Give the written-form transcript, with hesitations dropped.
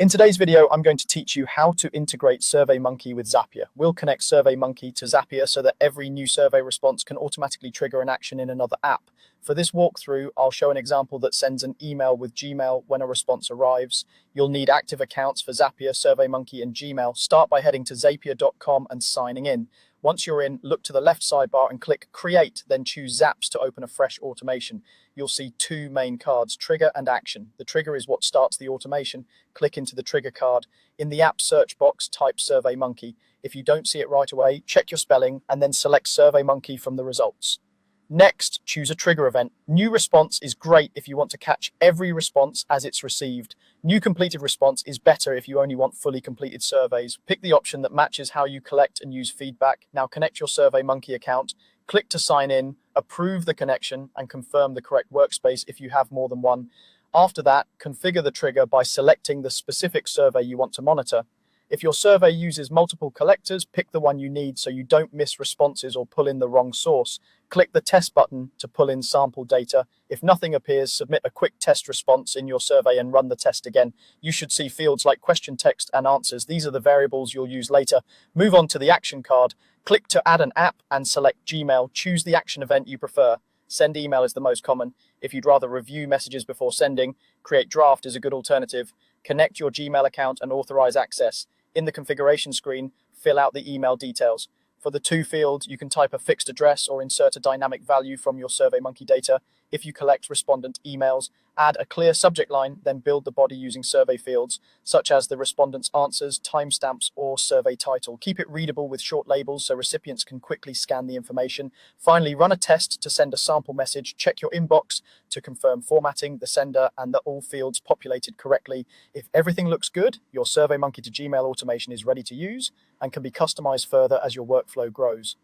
In today's video, I'm going to teach you how to integrate Surveymonkey with Zapier. We'll connect Surveymonkey to Zapier so that every new survey response can automatically trigger an action in another app. For this walkthrough, I'll show an example that sends an email with Gmail when a response arrives. You'll need active accounts for Zapier, Surveymonkey, and Gmail. Start by heading to zapier.com and signing in. Once you're in, look to the left sidebar and click Create, then choose Zaps to open a fresh automation. You'll see two main cards, Trigger and Action. The trigger is what starts the automation. Click into the trigger card. In the app search box, type Surveymonkey. If you don't see it right away, check your spelling and then select Surveymonkey from the results. Next, choose a trigger event. New response is great if you want to catch every response as it's received. New completed response is better if you only want fully completed surveys. Pick the option that matches how you collect and use feedback. Now connect your Surveymonkey account. Click to sign in, approve the connection, and confirm the correct workspace if you have more than one. After that, configure the trigger by selecting the specific survey you want to monitor. If your survey uses multiple collectors, pick the one you need so you don't miss responses or pull in the wrong source. Click the test button to pull in sample data. If nothing appears, submit a quick test response in your survey and run the test again. You should see fields like question text and answers. These are the variables you'll use later. Move on to the action card. Click to add an app and select Gmail. Choose the action event you prefer. Send email is the most common. If you'd rather review messages before sending, create draft is a good alternative. Connect your Gmail account and authorize access. In the configuration screen, fill out the email details. For the to field, you can type a fixed address or insert a dynamic value from your Surveymonkey data. If you collect respondent emails, add a clear subject line, then build the body using survey fields, such as the respondent's answers, timestamps, or survey title. Keep it readable with short labels so recipients can quickly scan the information. Finally, run a test to send a sample message. Check your inbox to confirm formatting, the sender, and that all fields populated correctly. If everything looks good, your Surveymonkey to Gmail automation is ready to use and can be customized further as your workflow grows.